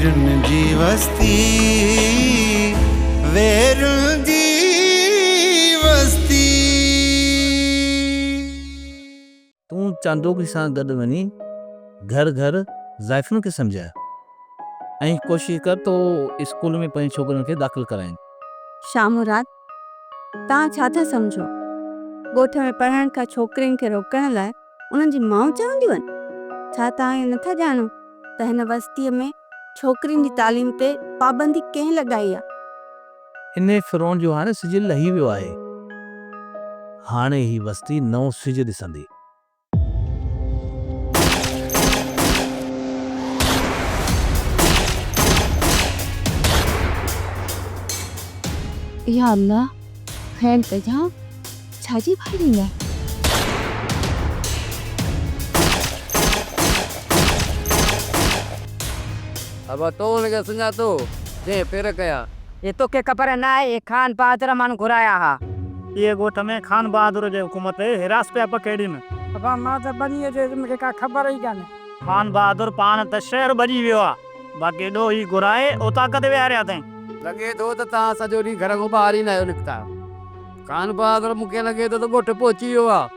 वेरुन जी वस्ती, वेरुन जी वस्ती। तू चांदोकी सां गॾु वञी घर घर ज़ाइफ़ुनि खे सम्झाए ऐं कोशिशि कर तो स्कूल में पंहिंजी छोकिरियुनि खे दाख़िल कराइनि। शाम रात तव्हां छा था सम्झो? ॻोठ में पढ़ण खां छोकिरियुनि खे रोकण लाइ उन्हनि जी माउ चवंदियूं आहिनि? छा तव्हां इहो नथा ॼाणो त हिन बस्तीअ में छोकिरियुनि जी तालीम ते पाबंदी कंहिं लॻाई आहे? इन फिरोन जो हाणे सिज लही वियो आहे। हाणे ही बस्ती नओं सिज ॾिसंदी। या अल्लाह, खैर कजां छाजी भाई है? अब तो उनके सुना तो जे पेर कया ये तो के खबर ना है, ये खान बहादुर मान घुराया हा। ये गोठ में खान बहादुर जे हुकूमत हिरास पे पकड़ी न। अब मां त बनी जे मुखे का खबर ही काने। खान बहादुर पान त शहर बजी वियो आ, बाकी डो ही घुराए ओता कदे विहारिया तई। लगे तो ता सजो डी घर को बाहर ही ना निकता। खान बहादुर मुके लगे तो गोठ पहुंची वियो आ।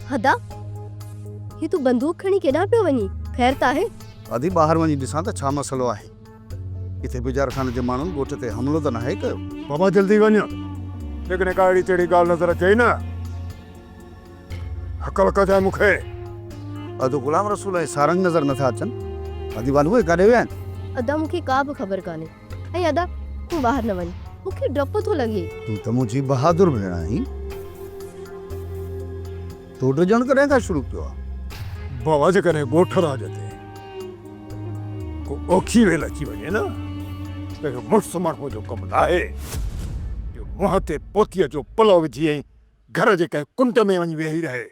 हदा ये तू बंदूक खणी केडा पे वनी? खैर ता है? अधी बाहर वनी दिसा त छा मसलो आहे। इथे गुजार खान जे माण्हुनि गोठ ते हमलो त न आहे कयो। बाबा जल्दी वञो, लेकिन काड़ी तेड़ी ॻाल्हि नज़र अचे न। हकल कजाए मुखे। अधु गुलाम रसूल ऐं सारंग नज़र नथा अचनि। अधी वाल उहे काॾे विया आहिनि? अदा मुखे का भी खबर काने। ऐं अदा तू बाहर न वनी, मुखे डप तो लगे। तू त मुंहिंजी बहादुर भेण आहीं। तो ॾिजण कॾहिं खां शुरू कयो आहे? बाबा जे करे ॻोठ राज ते को औखी वेल अची वञे न, त मुड़ुस माण्हू जो कमु न आहे। मुंहं ते पोतीअ जो पलो विझी ऐं घर जे कंहिं कुंड में वञी वेही रहे।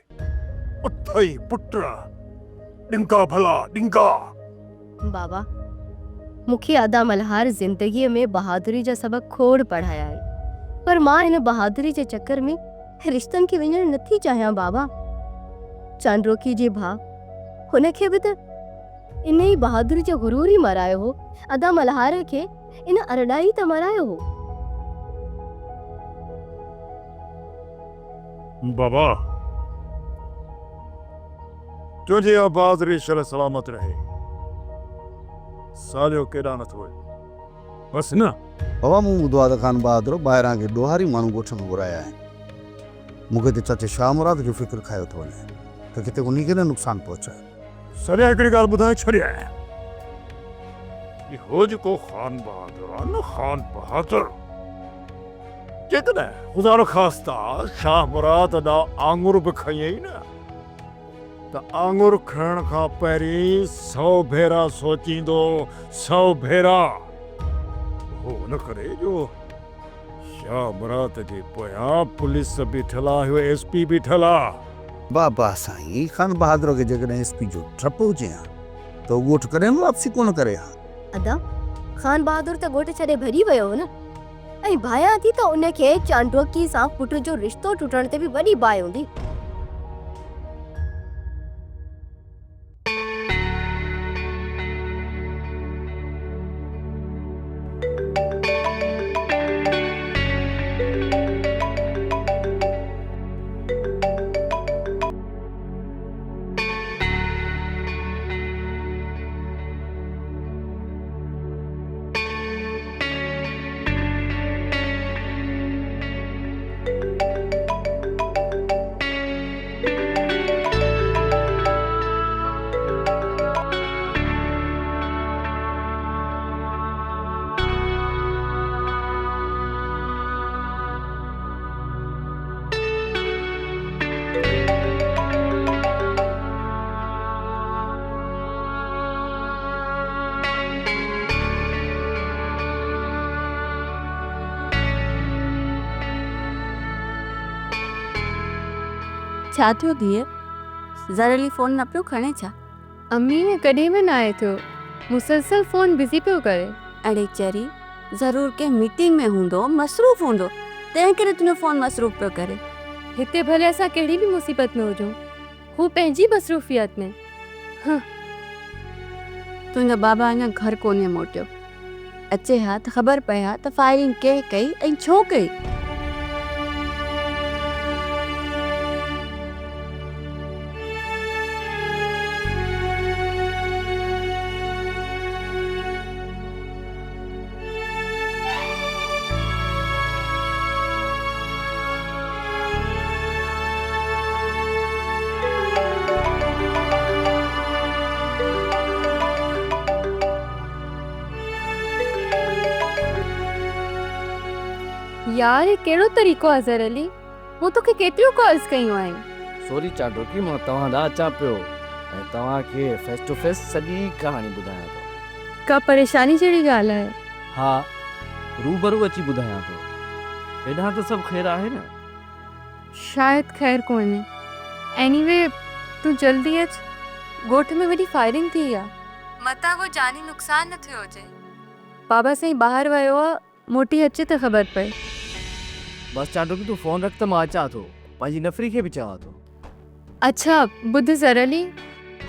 उथई पुट ॾिंगा भला ॾिंगा। बाबा मुखे अदा मल्हार जिंदगी में बहादुरी जा सबक खोड़ पढ़ाया है, पर मां इन बहादुरी जे चक्कर में रिश्तन की वञण नथी चाहियां। बाबा चांडोकी जे भा हुन खे भी त इन ही बहादुरी जो गुरूर ही मरायो हो। अदा मल्हार के इन अरडाई त मरायो हो। बाबा तुझे बहादुरी शर सलामत रहे। सालियो केॾा न थियो बस न। बाबा मूं ॿुधो आहे त खान बहादुर ॿाहिरां खे ॾोहारी माण्हू ॻोठ में घुराया आहिनि। मूंखे त चाचे शाह मुराद जो फिक्र खायो थो वञे त किथे उन्ही खे न नुक़सान पहुचाए। सरिया हिकिड़ी ॻाल्हि ॿुधाए छॾिया इहो जेको खान बहादुर आहे न, खान बहादुर जेकॾहिं ख़ुदा न ख़ास्ता शाह मुराद ॾांहुं आङुर बि खयईं न, त आङुर खणण खां पहिरीं 100 भेरा सोचींदो, 100 भेरा। हो न करे जो शाह मुराद जे पोयां पुलिस बीठल आहे, एसपी बीठल आहे। बाबा साईं, खान बहादुर खे जेकॾहिं एसपी जो डपु हुजे हा त उहो ॻोठ कॾहिं वापसी कोन करे हा। अदा खान बहादुर त ॻोठ छॾे भॼी वियो हो न, ऐं भाया थी त उनखे चांडोकी सां पुट जो रिश्तो टुटण ते भी वॾी बाहि हूंदी। छा थियो धीअ? ज़रली फोन न पियो खणे छा? अम्मी ने कॾहिं बि न आए थियो, मुसलसल फोन बिज़ी पियो करे। अड़े चरी, ज़रूर के मीटिंग में हूंदो, मसरूफ़ हूंदो। तंहिं करे तुंहिंजो फ़ोन मसरूफ़ पियो करे। हिते भले असां कहिड़ी बि मुसीबत में हुजूं, हू पंहिंजी मसरूफ़ियत में। तुंहिंजो बाबा अञा घर कोन्हे मोटियो। अचे हा त ख़बर पए हा त फायरिंग कंहिं कई ऐं छो कई। यार ये कहिड़ो तरीक़ो आहे ज़र अली, मूं तोखे केतिरियूं कॉल्स कयूं आहिनि। सॉरी चाडो की मां तव्हां ॾांहुं अचां पियो ऐं तव्हांखे फेस टू फेस सॼी कहाणी ॿुधायां थो। का परेशानी जहिड़ी ॻाल्हि आहे? हा, रूबरू अची ॿुधायां थो। हेॾां त सभु ख़ैरु आहे न? शायदि ख़ैर कोन्हे। एनीवे तूं जल्दी अच, ॻोठ में वॾी फायरिंग थी आहे। मतां को जानी नुक़सान न थियो हुजे। बाबा साईं ॿाहिरि वियो आहे, मोटी अचे त ख़बर पए। बस चाडो की तू फोन रख त मां अचां थो, पंहिंजी नफ़री खे बि चवां थो। अच्छा ॿुध ज़र अली,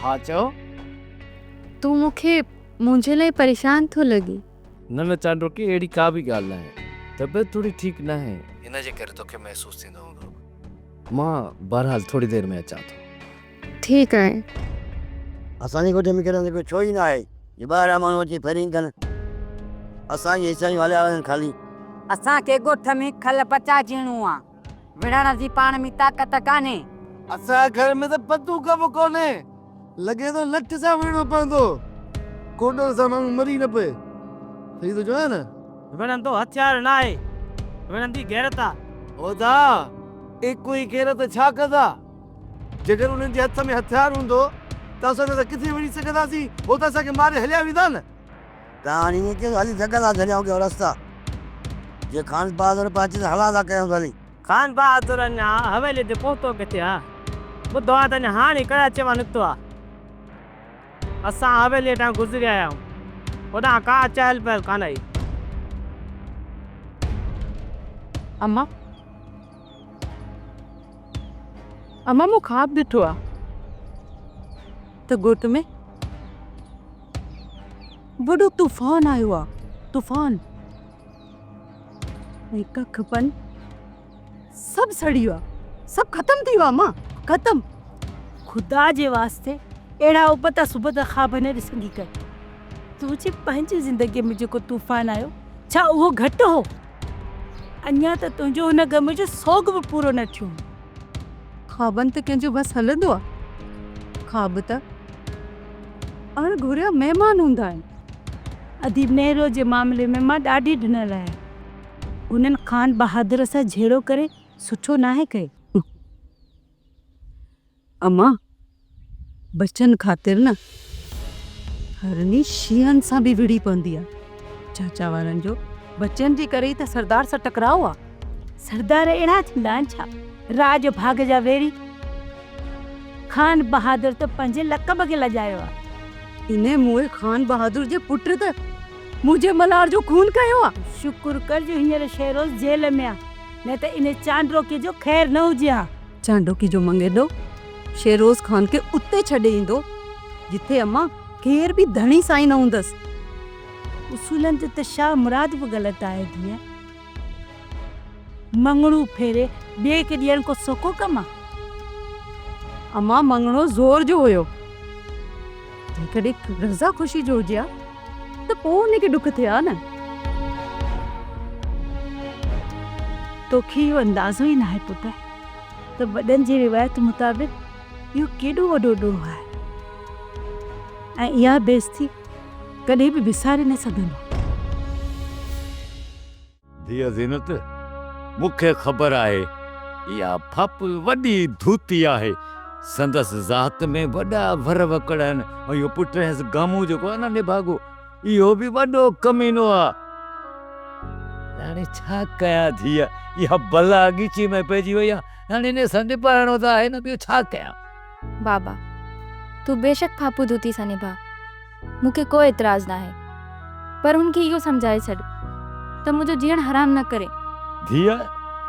हा चओ। तूं मूंखे मुंहिंजे लाइ परेशान थो लॻी। न चाडो की अहिड़ी का बि ॻाल्हि न आहे। तबियत थोड़ी ठीकु न आहे, इन जे करे तोखे महसूसु थींदो हूंदो। मां बहरहाल थोड़ी देरि में अचां थो। ठीकु आहे। असांजे ॻोठ में कहिड़ो कोई छो ई न आहे जे ॿाहिरां माण्हू अची फायरिंग कनि। असांजी हिसां हलिया वञनि खाली। असांखे ॻोठ में खल पचाइणो आहे, विढ़ण जी पाण में ताक़त कान्हे। असांजे घर में त बंदूक बि कोन्हे, लॻे थो लठ सां विढ़णो पवंदो, कोडो सां माण्हू मरी न पए। सही थो चवां न? विढ़ण तो हथियार न आहे, विढ़ण जी गैरत आहे। ओदा हिकु ई गैरत छा कंदा? जेकर उन्हनि जे हथ में हथियार हूंदो त असां त किथे विढ़ी सघंदासीं, हो त असांखे मारे हलिया वेंदा न। तव्हां ईअं कयो, हली सघंदा छॾियऊं कयो रस्ता। जे खान बहादुर पाची त हला था कयूं हली। खान बहादुर अञा हवेली ते पहुतो किथे आहे? ॿुधो आहे त अञा हाणे कराची मां निकितो आहे। असां हवेली तां गुज़री आया आहियूं, होॾां का चहल पहल कान आई। अम्मा अम्मा मूं ख़्वाब ॾिठो आहे त ॻोठ में वॾो तूफ़ान आयो आहे, तूफ़ान। ऐं कख पन सभु सड़ी वियो आहे, सभु ख़तमु थी वियो आहे। मां ख़तमु। ख़ुदा जे वास्ते अहिड़ा उबता सुबता ख़्वाब न ॾिसंदी कर। तुंहिंजी पंहिंजी ज़िंदगीअ में जेको तूफ़ान आयो, छा उहो घटि हो? अञा त तुंहिंजो हुन ग़म जो सोग बि पूरो न थियो। ख़्वाबनि त कंहिंजो बसि हलंदो आहे। ख़्वाब त अणघुरिया महिमान हूंदा आहिनि। अदीब नेहरू जे मामले में मां ॾाढी ॾिनल आहियां। उन्हनि खान बहादुर सां झेड़ो करे सुठो नाहे कयो। अम्मा बचन ख़ातिर न हरनी शीहन सां बि विढ़ी पवंदी आहे। चाचा वारनि जो बचन जी करे ई त सरदार सां टकराओ आहे। सरदार अहिड़ा थींदा आहिनि छा, राज भाग जा वेरी? खान बहादुर त पंहिंजे लक़ब खे लॼायो आहे। इन मुए खान बहादुर जे पुट त मुंहिंजे मल्हार जो खून कयो आहे। शुक्र कर जो हींअर शेरोज़ जेल में आहे, न त इन चांडोकी जो ख़ैर न हुजे हा। चांडोकी जो मंगेदो शेरोज़ खान खे उते छॾे ईंदो जिथे अम्मा केर बि धणी साईं न हूंदसि। उसूलनि ते त छा मुराद बि ग़लति आहे। धीअ मंगणू फेरे ॿिए खे ॾियण को सोको कमु आहे? अम्मा मंगणो ज़ोर जो हुयो। जेकॾहिं रज़ा ख़ुशी जो हुजे हा त पोइ उनखे ॾुख थिए हा न। तोखे इहो अंदाज़ो ई न आहे पुट त वॾनि जी रिवायत मुताबिक़ इहो केॾो वॾो ॾोह आहे ऐं इहा बेइज़ती कॾहिं बि विसारे न सघंदो। धीअ ज़ीनत, मूंखे ख़बर आहे इहा फप वॾी धूती आहे। संदसि ज़ात में वॾा भर वकड़ आहिनि ऐं इहो पुट गामू जेको आहे न निभागो, इहो बि वॾो कमीनो आहे। हाणे छा कयां धीअ, इहा बला ॻीची में पइजी वई आहे। हाणे इन सां निभाइणो त आहे न, ॿियो छा कयां? बाबा तू बेशक फापू धूती सां निभा, मूंखे कोई एतिराज़ न आहे, पर हुनखे इहो सम्झाए छॾ त मुंहिंजो जीअण हराम न करे। धीअ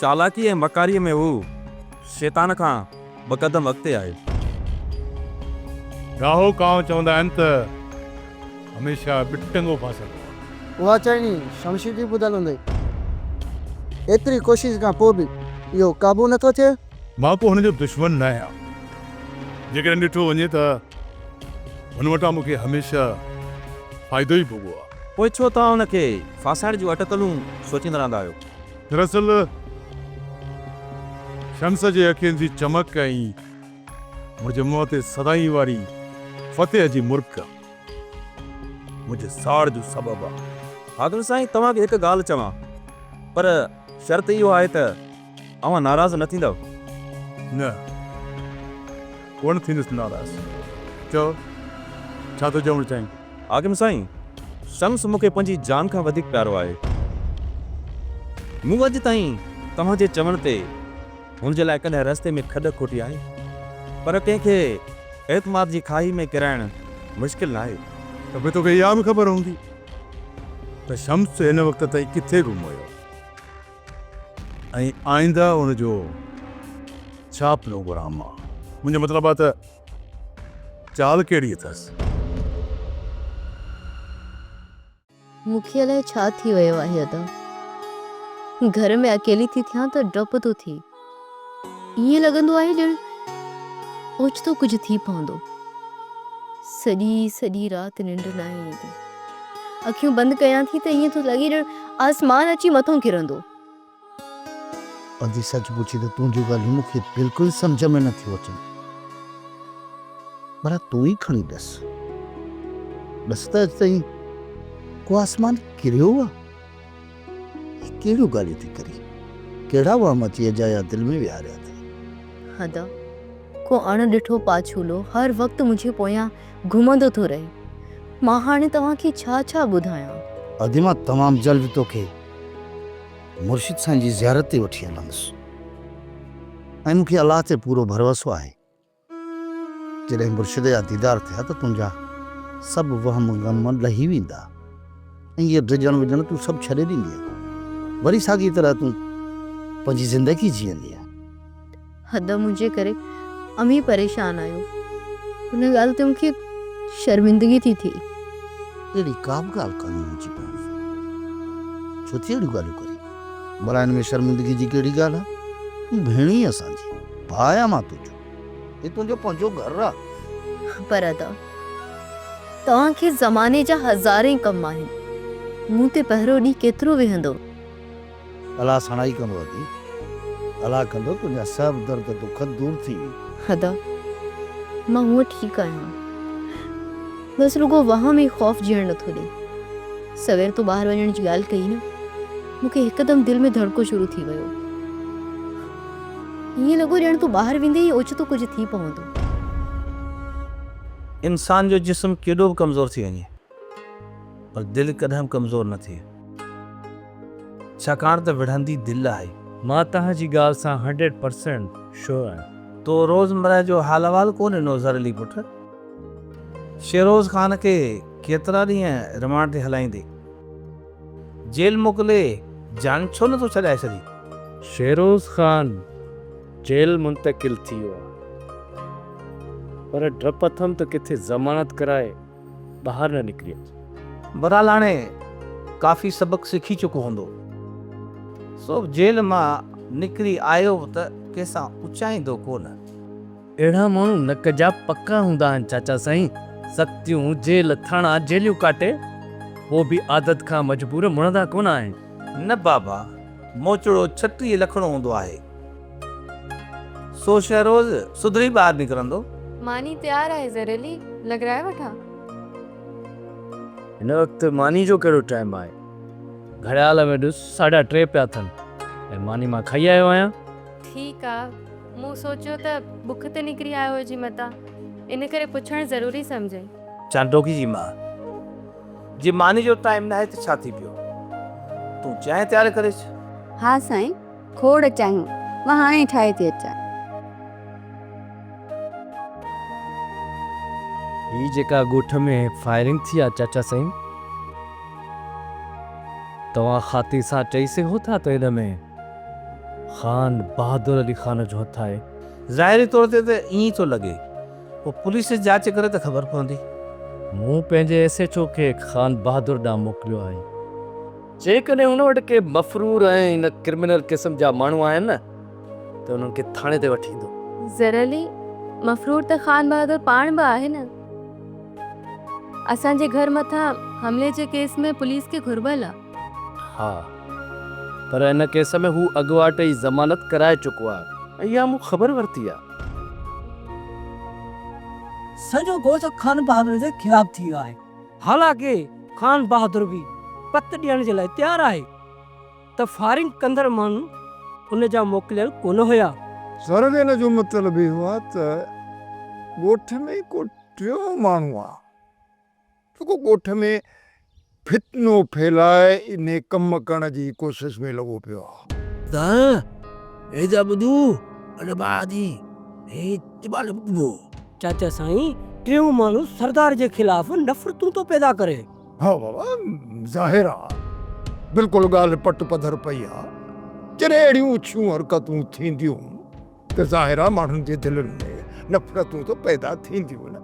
चालाकी ऐं मकारीअ में हू शैतान खां ॿ क़दम अॻिते आहे। गाहो कांव चवंदा आहिनि त हमेशह बिटंगो फासंदो। उहा चइनी शमशीर जी ॿुधल हूंदई। एतिरी कोशिश खां पोइ बि इहो क़ाबू नथो थिए। मां को हुनजो दुश्मन न आहियां। जेकॾहिं ॾिठो वञे त हुन वटां मूंखे हमेशह फ़ाइदो ई भोॻो आहे। पोइ छो तव्हां हुनखे फासाइण जूं अटकलूं सोचींदा रहंदा आहियो? दरअसल शम्स जे अखियुनि जी चमक ऐं मुंहिंजे मुंहं ते सदाई वारी फतेह जी मुर्क मुंहिंजे साड़ जो सबबु आहे। बहादुर साईं, तव्हांखे हिकु ॻाल्हि चवां, पर शर्त इहो आहे त अव्हां नाराज़ न थींदव। न, कोन थींदुसि नाराज़। चओ, छा थो चवणु चाहीं? हाकिम साईं, शम्स मूंखे पंहिंजी जान खां वधीक प्यारो आहे। मूं अॼु ताईं तव्हांजे चवण ते हुनजे लाइ कॾहिं रस्ते में खॾ खोटी आहे, पर कंहिंखे एतमाद जी खाई में किराइण मुश्किल न आहे। त पोइ तोखे इहा बि ख़बर हूंदी त शम्स हिन वक़्त ताईं किथे गुम हुयो ऐं आईंदा हुनजो छा प्रोग्राम आहे। मुंहिंजो मतिलबु आहे त चाल कहिड़ी अथसि। मूंखे अलाए छा थी वियो आहे अदा। घर में अकेली थी थियां त डपु थो थिए। ईअं लॻंदो आहे ॼण ओचितो कुझु थी पवंदो। सॼी राति निंड न ईंदी। अखियूं बंदि कयां थी त ईअं थो लॻे ॼण आसमान अची मथां किरंदो। अदी सच पुछी त तुंहिंजूं ॻाल्हियूं मूंखे बिल्कुलु सम्झ में नथियूं अचनि। पर तूं ई खणी ॾस त अॼु ताईं को आसमान किरियो आहे? कहिड़ियूं ॻाल्हियूं थी करी? कहिड़ा वाम अची अजाया दिलि में विहारिया अथई? अदा, को अणॾिठो पाछूलो हर वक़्तु मुंहिंजे पोयां घुमंदो थो रहे। मां हाणे तव्हांखे छा छा ॿुधायां? अदी, मां तमामु जल्द तोखे मुर्शिद साईं जी ज़ियारत ते वठी हलंदुसि ऐं मूंखे अलाह ते पूरो भरोसो आहे जॾहिं मुर्शिद जा दीदार थिया त तुंहिंजा सभु वहम ग़म लही वेंदा ऐं इहे ड्रिजण विझण तूं सभु छॾे ॾींदीअ। वरी साॻी तरह तूं पंहिंजी ज़िंदगी जीअंदीअ। हद मुंहिंजे करे अमी परेशान आहियो। हुन ॻाल्हि ते मूंखे शर्मिंदगी थी थिए। अहिड़ी का बि ॻाल्हि कान्हे मुंहिंजी भेण। छो थी अहिड़ियूं ॻाल्हियूं करी? भला हिन में शर्मिंदगी जी कहिड़ी ॻाल्हि आहे? तूं भेण ई असांजी, भाउ आहियां मां तुंहिंजो। हे तुंहिंजो पंहिंजो घरु आहे। पर अदा, तव्हांखे ज़माने जा हज़ारे कम आहिनि। मूं ते पहिरियों ॾींहुं केतिरो वेहंदो? अलाह सणाई कंदो अदी। अलाह कंदो तुंहिंजा सभु दर्द दुख दूर थी वेंदा। अदा, मां हूअं ठीकु आहियां। बसि रुगो वहां में ख़ौफ़ जीअण नथो ॾे। सवेर तो ॿाहिरि वञण जी ॻाल्हि कई न, मूंखे हिकदमि दिलि में धड़को शुरू थी वियो। ईअं लॻो ॼण तूं ॿाहिरि वेंदे ई ओचितो कुझु थी पवंदो। इंसान जो जिस्म केॾो बि कमज़ोर थी वञे, पर दिलि कॾहिं बि कमज़ोर न थिए, छाकाणि त विढ़ंदी दिलि आहे। मां तव्हांजी ॻाल्हि सां 100% श्योर आहियां। तो रोज़मर्रा जो हाल अहवाल कोन ॾिनो ज़रली पुट। शेरोज़ ख़ान खे केतिरा ॾींहं रिमांड ते हलाईंदे, जेल मोकिले जान छो नथो छॾाए छॾी? शेरोज़ ख़ान जेल मुंतकिल थी वियो आहे, पर डप अथमि त किथे ज़मानत कराए ॿाहिरि न निकिरी अचे। बहरहाल हाणे काफ़ी सबक़ सिखी चुको हूंदो, सो जेल मां निकिरी आयो त कंहिंसां उचाईंदो कोन। अहिड़ा माण्हू नक जा पका हूंदा आहिनि चाचा साईं। सख़्तियूं, जेल, थाणा, जेलियूं काटे पोइ बि आदत खां मजबूर मुणंदा कोन आहिनि। न बाबा, मोचड़ो 36 लखणो हूंदो आहे, सो शेरोज़ सुधरी ॿाहिरि निकिरंदो। मानी तैयार आहे ज़रली, लॻराए वठां? हिन वक़्तु मानी जो कहिड़ो टाइम आहे? घड़ियाल में ॾिस 3:30 पिया थियनि ऐं मानी मां खाई आयो आहियां। ठीकु आहे, मूं सोचियो त बुख ते निकिरी आयो हुजी मतां, इन करे पुछणु ज़रूरी सम्झई। चांडोकी जी मां, जे मानी जो टाइम न आहे त छा थी पियो? तूं चांहि तयारु करे छॾ। हा साईं, खोड़ चाहियूं, मां हाणे ठाहे थी अचां। ही जेका ॻोठ में फायरिंग थी आहे चाचा साईं, तव्हां ख़ातिर सां चई सघो था त हिन में ख़ान बहादुर अली ख़ान जो हथ आहे। ज़ाहिरी तौर ते त ईअं थो लॻे, पोइ पुलिस जांच करे त ख़बर पवंदी। मूं पंहिंजे SHO खे ख़ान बहादुर ॾांहुं मोकिलियो आहे। जेकॾहिं हुन वटि के मफ़रूर ऐं इन क्रिमिनल क़िस्म जा माण्हू आहिनि न त उन्हनि खे थाणे ते वठी ईंदो। ज़रली मफ़रूर त ख़ान बहादुर पाण बि आहे न। असांजे घर मथां हमले जे केस में पुलिस खे घुर्बल आहे। हा, पर इन केस में हू अॻुवाट ई ज़मानत कराए चुको आहे ऐं इहा मूं ख़बर वरिती आहे। सॼो गोश ख़ान बहादुर जे ख़िलाफ़ थी वियो आहे। हालांकि ख़ान बहादुर बि पत ॾियण जे लाइ तयारु आहे त फायरिंग कंदड़ माण्हू उन जा मोकिलियल कोन हुया। सर हिन जो मतिलबु इहो आहे त ॻोठ में को टियों माण्हू आहे जेको ॻोठ में फितनो फैलाए इन कम करण जी कोशिश में लॻो पियो आहे। चाचा साईं, टियों माण्हू सरदार जे ख़िलाफ़ नफ़रतूं तो पैदा करे। हा बाबा, ज़ाहिर आहे बिल्कुलु ॻाल्हि पट पधर पई आहे। जॾहिं अहिड़ियूं ऊचियूं हरकतूं थींदियूं त ज़ाहिर आहे माण्हुनि जे दिलनि में नफ़रतूं तो पैदा थींदियूं न।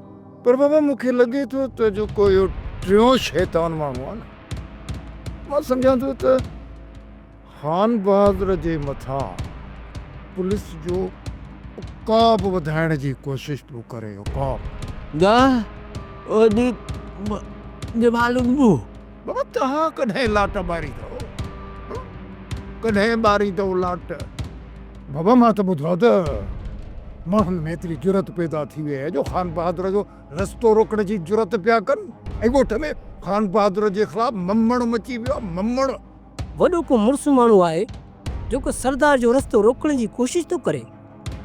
पर बाबा मूंखे लॻे थो त जेको इहो टियों शैतान माण्हू आहे न, मां सम्झां थो त ख़ान बहादुर जे मथां पुलिस जो उकाब वधाइण जी कोशिश पियो करे। बाबा तव्हां कॾहिं लाट ॿारींदव, कॾहिं ॿारींदव लाट? बाबा मां त ॿुधो त माण्हुनि में एतिरी जुरत पैदा थी वई आहे जो ख़ान बहादुर जो रस्तो रोकण जी जुरत पिया कनि ऐं ॻोठ में ख़ान बहादुर जे ख़िलाफ़ ममड़ मची वियो आहे। ममड़ वॾो को मुड़ुसु माण्हू आहे जेको सरदार जो रस्तो रोकण जी कोशिश थो करे।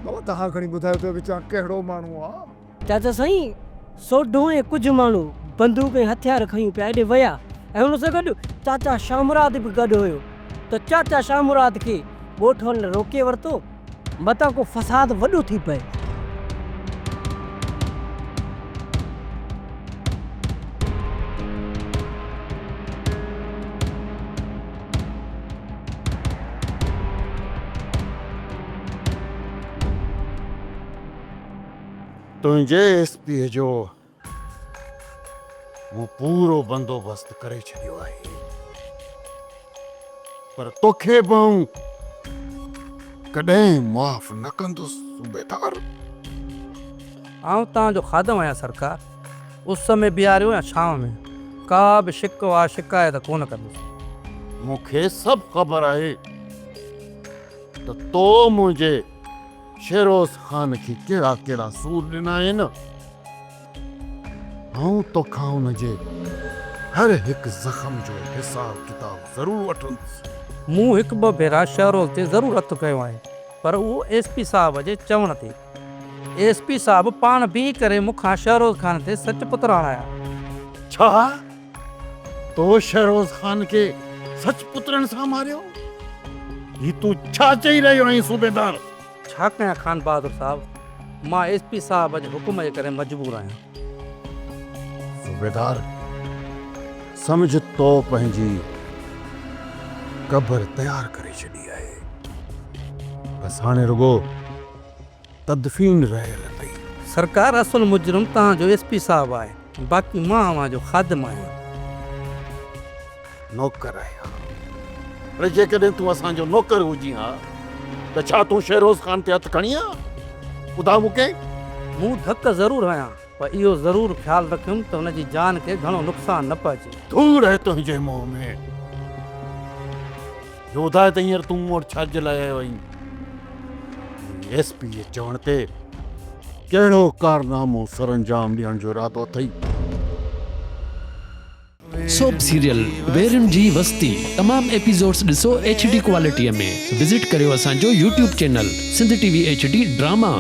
बाबा तव्हां खणी ॿुधायो त वीचार कहिड़ो माण्हू आहे? चाचा साईं, सोढो ऐं कुझु माण्हू बंदूक ऐं हथियार खणी पिया हेॾे विया ऐं हुन सां गॾु चाचा शाहमुराद बि गॾु हुयो। त चाचा शाहमुराद खे ॻोठ वारनि रोके वरितो, मतां को फसाद वॾो थी पए। तुंहिंजे SP जो वो पूरो बंदोबस्त करे छॾियो आहे, पर तोखे बि कॾहिं माफ़ न कंदुसि सूबेदार। आउं तव्हांजो ख़ादम आहियां सरकार। उस में बीहारियो या छांव में, का बि शिकवा शिकायत कोन कंदुसि। मूंखे सभु ख़बर आहे त तो मुंहिंजे शेरोज़ ख़ान खे कहिड़ा कहिड़ा सूर ॾिना आहिनि। आउं तोखां हुनजे हर हिकु ज़ख़्म जो हिसाब किताब ज़रूरु वठंदुसि। मूं हिकु ॿ भेरा शेरोज़ ते ज़रूरु हथु कयो आहे, पर उहो SP साहब जे चवण ते। SP साहब पाण बीह करे मूंखां शेरोज़ ख़ान ते सच पुत्र हणाया। छा तो शेरोज़ ख़ान खे सच पुत्रनि सां मारियो? ही तूं छा चई रहियो आहीं सूबेदार? छा कयां ख़ान बहादुर साहब, मां SP साहब जे हुकुम जे करे मजबूर आहियां। सूबेदार, समझ तो पंहिंजी क़बर तयार करे छॾी आहे, बस हाणे रुगो तदफीन रहियल अथई। सरकार, असुल मुजरिम तव्हांजो SP साहब आहे, बाक़ी मां अवां जो ख़ादम आहियां। नौकर आहियां, पर जेकॾहिं तूं असांजो नौकर हुजी हा त छा तूं शेरोज़ ख़ान ते हथु खणी आहे? ॿुधायो मूंखे। मूं धक ज़रूरु आहियां, पर इहो ज़रूरु ख़्यालु रखियुमि त हुनजी जान खे घणो नुक़सानु न पहुचे। दूर आहे तुंहिंजे मुंहं में। जो ॿुधाए त हींअर तूं मूं वटि छाजे लाइ आयो आहीं? SP जे चवण ते कहिड़ो कारनामो सरअंजाम ॾियण जो इरादो अथई? सोप सीरियल वेरन जी वस्ती तमाम एपिसोड्स ॾिसो HD क्वालिटीअ में। विज़िट करियो असांजो YouTube channel Sindh TV HD drama.